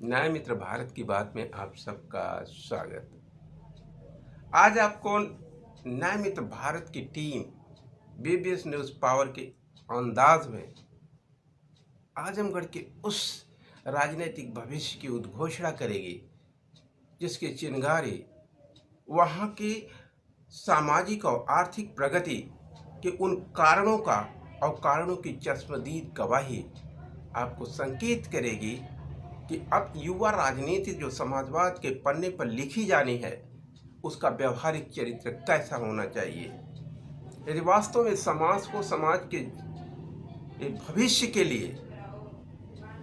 न्याय मित्र भारत की बात में आप सबका स्वागत। आज आपको न्याय मित्र भारत की टीम बीबीएस न्यूज़ पावर के अंदाज में आजमगढ़ के उस राजनीतिक भविष्य की उद्घोषणा करेगी जिसके चिनगारे वहाँ की सामाजिक और आर्थिक प्रगति के उन कारणों का और कारणों की चश्मदीद गवाही आपको संकेत करेगी कि अब युवा राजनीति जो समाजवाद के पन्ने पर लिखी जानी है उसका व्यवहारिक चरित्र कैसा होना चाहिए। यदि वास्तव में समाज को समाज के भविष्य के लिए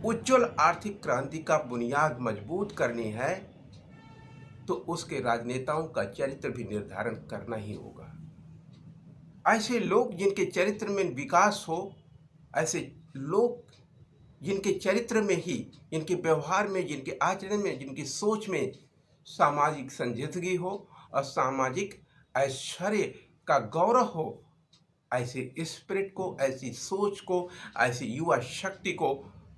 उज्जवल आर्थिक क्रांति का बुनियाद मजबूत करनी है तो उसके राजनेताओं का चरित्र भी निर्धारण करना ही होगा। ऐसे लोग जिनके चरित्र में विकास हो, ऐसे लोग जिनके चरित्र में ही, जिनके व्यवहार में, जिनके आचरण में, जिनकी सोच में सामाजिक संजीदगी हो और सामाजिक ऐश्वर्य का गौरव हो, ऐसे स्पिरिट को, ऐसी सोच को, ऐसी युवा शक्ति को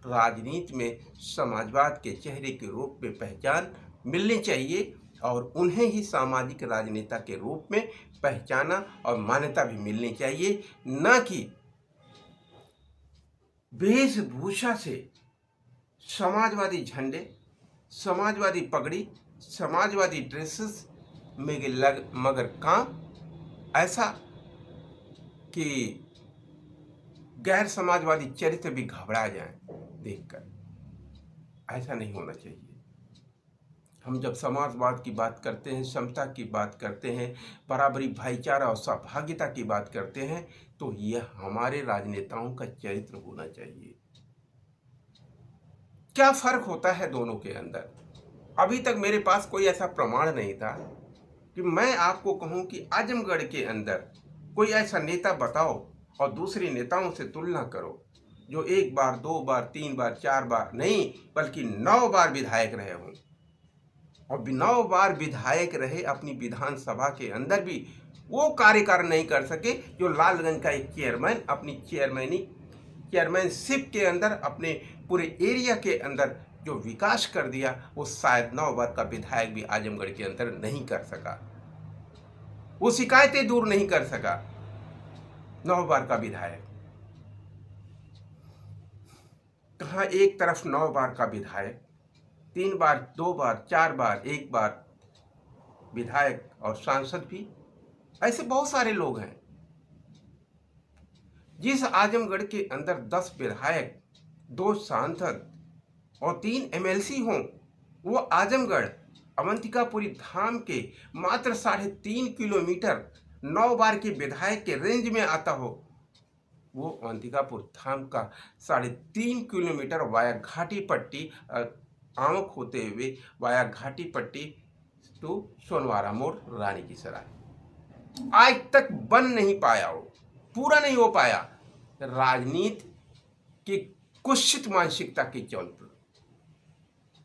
राजनीति में समाजवाद के चेहरे के रूप में पहचान मिलनी चाहिए और उन्हें ही सामाजिक राजनेता के रूप में पहचाना और मान्यता भी मिलनी चाहिए, न कि वेशभूषा से समाजवादी झंडे, समाजवादी पगड़ी, समाजवादी ड्रेसेस में मगर काम ऐसा कि गैर समाजवादी चरित्र भी घबरा जाए देखकर। ऐसा नहीं होना चाहिए। हम जब समाजवाद की बात करते हैं, समता की बात करते हैं, बराबरी, भाईचारा और सहभागिता की बात करते हैं तो यह हमारे राजनेताओं का चरित्र होना चाहिए। क्या फर्क होता है दोनों के अंदर? अभी तक मेरे पास कोई ऐसा प्रमाण नहीं था कि मैं आपको कहूं कि आजमगढ़ के अंदर कोई ऐसा नेता बताओ और दूसरे नेताओं से तुलना करो जो 1 बार, 2 बार, 3 बार, 4 बार नहीं बल्कि 9 बार विधायक रहे हों और 9 बार विधायक रहे अपनी विधानसभा के अंदर भी वो कार्यकारण नहीं कर सके जो लालगंज का एक चेयरमैन अपनी चेयरमैनशिप के अंदर अपने पूरे एरिया के अंदर जो विकास कर दिया वो शायद 9 बार का विधायक भी आजमगढ़ के अंदर नहीं कर सका। वो शिकायतें दूर नहीं कर सका 9 बार का विधायक। कहाँ एक तरफ 9 बार का विधायक, 3 बार, 2 बार, 4 बार, 1 बार विधायक और सांसद भी, ऐसे बहुत सारे लोग हैं। जिस आजमगढ़ के अंदर 10 विधायक, 2 सांसद और 3 एमएलसी हों, वो आजमगढ़ अवंतिकापुरी धाम के मात्र 3.5 किलोमीटर 9 बार के विधायक के रेंज में आता हो, वो अवंतिकापुर धाम का 3.5 किलोमीटर वाया घाटी पट्टी आमक होते हुए वाया घाटी पट्टी टू सोनवारा मोड़ रानी की सराय आज तक बन नहीं पाया, हो पूरा नहीं हो पाया राजनीति की कुत्सित मानसिकता के चौल पर।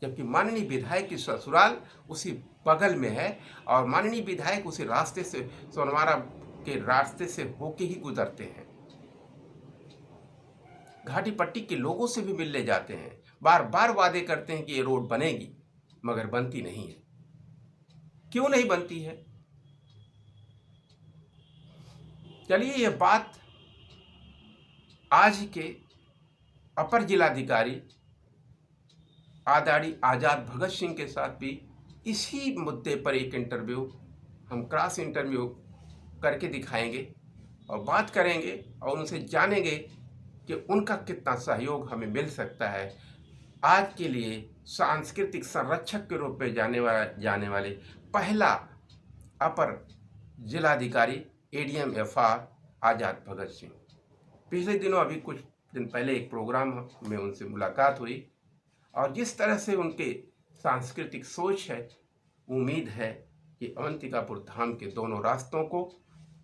जबकि माननीय विधायक की ससुराल उसी बगल में है और माननीय विधायक उसी रास्ते से, सोनवारा के रास्ते से होके ही गुजरते हैं। घाटी पट्टी के लोगों से भी मिलने जाते हैं, बार बार वादे करते हैं कि ये रोड बनेगी, मगर बनती नहीं है। क्यों नहीं बनती है? चलिए यह बात आज के अपर जिलाधिकारी आदरणीय आजाद भगत सिंह के साथ भी इसी मुद्दे पर एक इंटरव्यू हम क्रॉस इंटरव्यू करके दिखाएंगे और बात करेंगे और उनसे जानेंगे कि उनका कितना सहयोग हमें मिल सकता है आज के लिए सांस्कृतिक संरक्षक के रूप में जाने वाले पहला अपर जिलाधिकारी एडीएम एफआर आजाद भगत सिंह। पिछले दिनों अभी कुछ दिन पहले एक प्रोग्राम में उनसे मुलाकात हुई और जिस तरह से उनके सांस्कृतिक सोच है, उम्मीद है कि अवंतिकापुर धाम के दोनों रास्तों को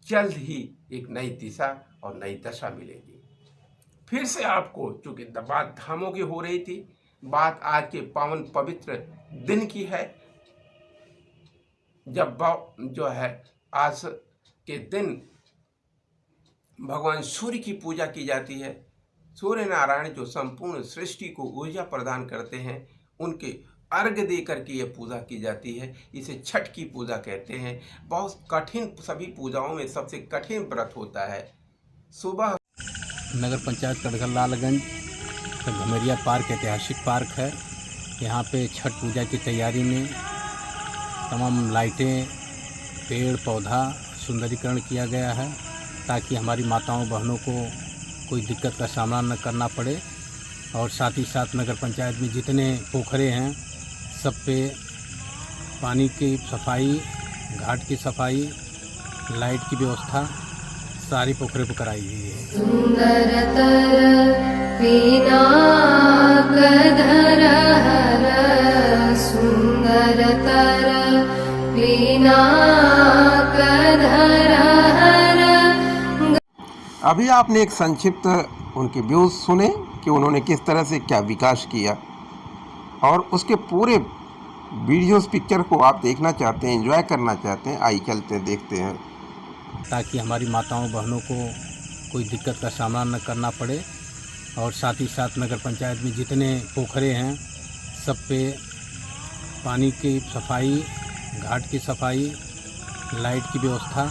जल्द ही एक नई दिशा और नई दशा मिलेगी। फिर से आपको, चूंकि बात धामों की हो रही थी, बात आज के पावन पवित्र दिन की है जब जो है आज के दिन भगवान सूर्य की पूजा की जाती है। सूर्य नारायण जो संपूर्ण सृष्टि को ऊर्जा प्रदान करते हैं, उनके अर्घ दे करके ये पूजा की जाती है। इसे छठ की पूजा कहते हैं। बहुत कठिन, सभी पूजाओं में सबसे कठिन व्रत होता है। सुबह नगर पंचायत कटघर लालगंज का घमरिया पार्क ऐतिहासिक पार्क है। यहाँ पे छठ पूजा की तैयारी में तमाम लाइटें, पेड़ पौधा सुंदरीकरण किया गया है ताकि हमारी माताओं बहनों को कोई दिक्कत का सामना न करना पड़े। और साथ ही साथ नगर पंचायत में जितने पोखरे हैं सब पे पानी की सफाई, घाट की सफाई, लाइट की व्यवस्था सारी पोखरे पर कराई गई है। सुंदरतर पिनाकधर हर, सुंदरतर पिनाकधर हर। अभी आपने एक संक्षिप्त उनके व्यूज सुने कि उन्होंने किस तरह से क्या विकास किया, और उसके पूरे वीडियोस पिक्चर को आप देखना चाहते हैं, एंजॉय करना चाहते हैं, आइए चलते देखते हैं। ताकि हमारी माताओं बहनों को कोई दिक्कत का सामना न करना पड़े। और साथ ही साथ नगर पंचायत में जितने पोखरे हैं सब पे पानी की सफाई, घाट की सफाई, लाइट की व्यवस्था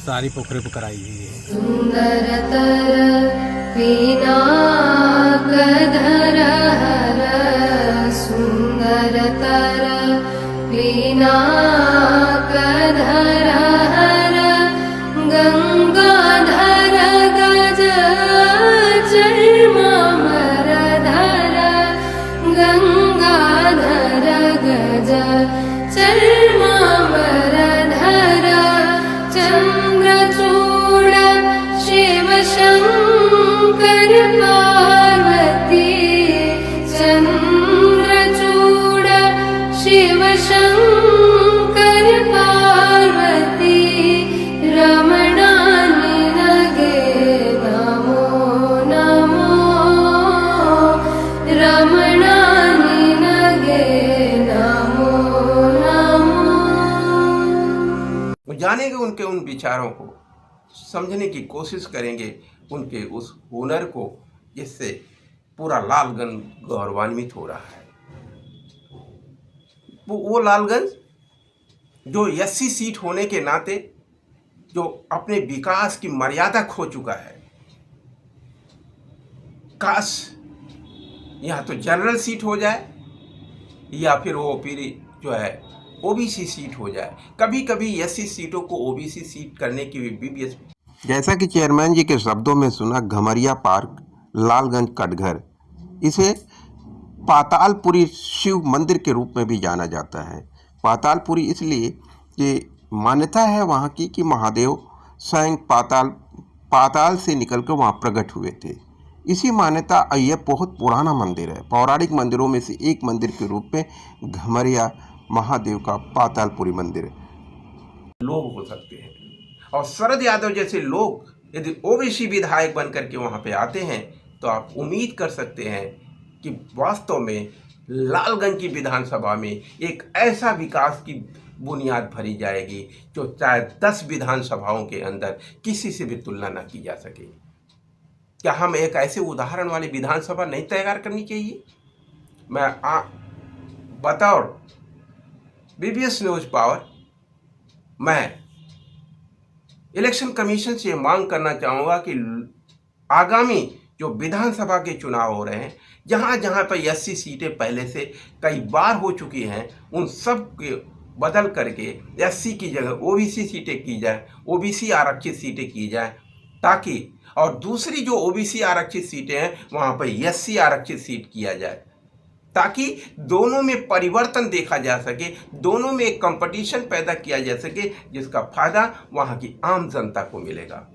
सारी पोखरे पर कराई गई है। सुंदरतर पिनाकधर हर, सुंदरतर पिनाकधर हर। गंगाधर गज चर्मामरधर, गंगाधर गज चर्मामरधर। चंद्रचूड़ शिव शंकर पार्वती, चंद्रचूड़ शिव शंकर पार्वती। रमणानि नगे नमो नमो, रमणानि नगे नमो नमो। जानेंगे उनके उन विचारों को, समझने की कोशिश करेंगे उनके उस हुनर को, जिससे पूरा लालगंज गौरवान्वित हो रहा है। वो लालगंज जो एससी सीट होने के नाते जो अपने विकास की मर्यादा खो चुका है। काश यहाँ तो जनरल सीट हो जाए या फिर वो फिर जो है ओबीसी सीट हो जाए। कभी कभी एससी सीटों को ओबीसी सीट करने की भी बीबीएस, जैसा कि चेयरमैन जी के शब्दों में सुना, घमरिया पार्क लालगंज कटघर, इसे पातालपुरी शिव मंदिर के रूप में भी जाना जाता है। पातालपुरी इसलिए कि मान्यता है वहाँ की कि महादेव स्वयं पाताल से निकलकर वहाँ प्रकट हुए थे। इसी मान्यता, यह बहुत पुराना मंदिर है। पौराणिक मंदिरों में से एक मंदिर के रूप में घमरिया महादेव का पातालपुरी मंदिर लोग हो सकते हैं। और शरद यादव जैसे लोग यदि ओबीसी विधायक बनकर के वहाँ पे आते हैं तो आप उम्मीद कर सकते हैं कि वास्तव में लालगंज की विधानसभा में एक ऐसा विकास की बुनियाद भरी जाएगी जो चाहे 10 विधानसभाओं के अंदर किसी से भी तुलना न की जा सके। क्या हम एक ऐसे उदाहरण वाली विधानसभा नहीं तैयार करनी चाहिए? मैं बतौर बीबीएस न्यूज़ पावर मैं इलेक्शन कमीशन से मांग करना चाहूँगा कि आगामी जो विधानसभा के चुनाव हो रहे हैं, जहाँ जहाँ पर एससी सीटें पहले से कई बार हो चुकी हैं, उन सब के बदल करके एससी की जगह ओबीसी सीटें की जाए, ओबीसी आरक्षित सीटें की जाए, ताकि और दूसरी जो ओबीसी आरक्षित सीटें हैं वहाँ पर एससी आरक्षित सीट किया जाए, ताकि दोनों में परिवर्तन देखा जा सके, दोनों में एक कंपटीशन पैदा किया जा सके, जिसका फायदा वहाँ की आम जनता को मिलेगा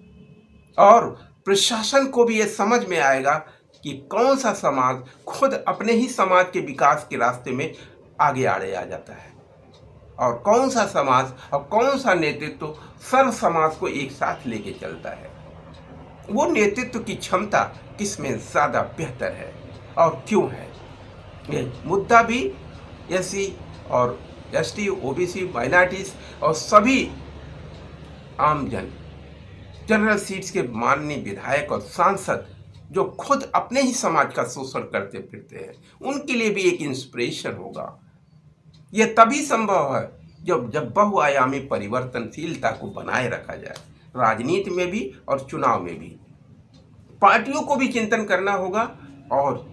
और प्रशासन को भी ये समझ में आएगा कि कौन सा समाज खुद अपने ही समाज के विकास के रास्ते में आगे आड़े आ जाता है और कौन सा समाज और कौन सा नेतृत्व सर्व समाज को एक साथ लेके चलता है। वो नेतृत्व की क्षमता किसमें ज़्यादा बेहतर है और क्यों है, ये मुद्दा भी एससी और एसटी, ओबीसी, माइनॉरिटीज और सभी आमजन जनरल सीट्स के माननीय विधायक और सांसद जो खुद अपने ही समाज का शोषण करते फिरते हैं, उनके लिए भी एक इंस्पिरेशन होगा। यह तभी संभव है जब बहुआयामी परिवर्तनशीलता को बनाए रखा जाए, राजनीति में भी और चुनाव में भी। पार्टियों को भी चिंतन करना होगा और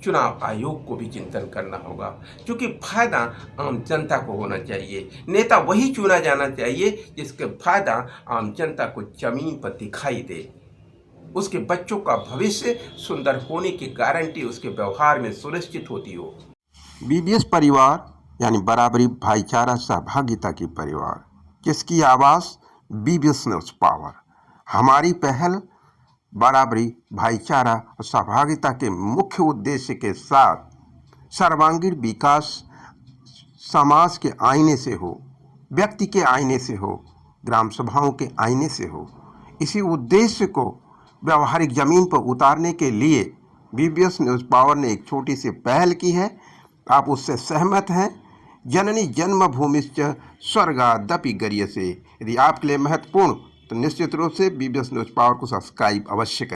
चुनाव आयोग को भी चिंतन करना होगा, क्योंकि फायदा आम जनता को होना चाहिए। नेता वही चुना जाना चाहिए जिसके फायदा आम जनता को जमीन पर दिखाई दे, उसके बच्चों का भविष्य सुंदर होने की गारंटी उसके व्यवहार में सुनिश्चित होती हो। बीबीएस परिवार यानी बराबरी, भाईचारा, सहभागिता की परिवार, जिसकी आवाज़ बीबीएस न्यूज़ पावर। हमारी पहल बराबरी, भाईचारा और सहभागिता के मुख्य उद्देश्य के साथ सर्वांगीण विकास समाज के आईने से हो, व्यक्ति के आईने से हो, ग्राम सभाओं के आईने से हो। इसी उद्देश्य को व्यवहारिक जमीन पर उतारने के लिए बीबीएस न्यूज़ पावर ने एक छोटी सी पहल की है। आप उससे सहमत हैं? जननी जन्मभूमिश्च स्वर्गादपि गरीयसे। यदि आपके लिए महत्वपूर्ण तो निश्चित रूप से बीबीएस न्यूज़ पावर को सब्सक्राइब अवश्य करें।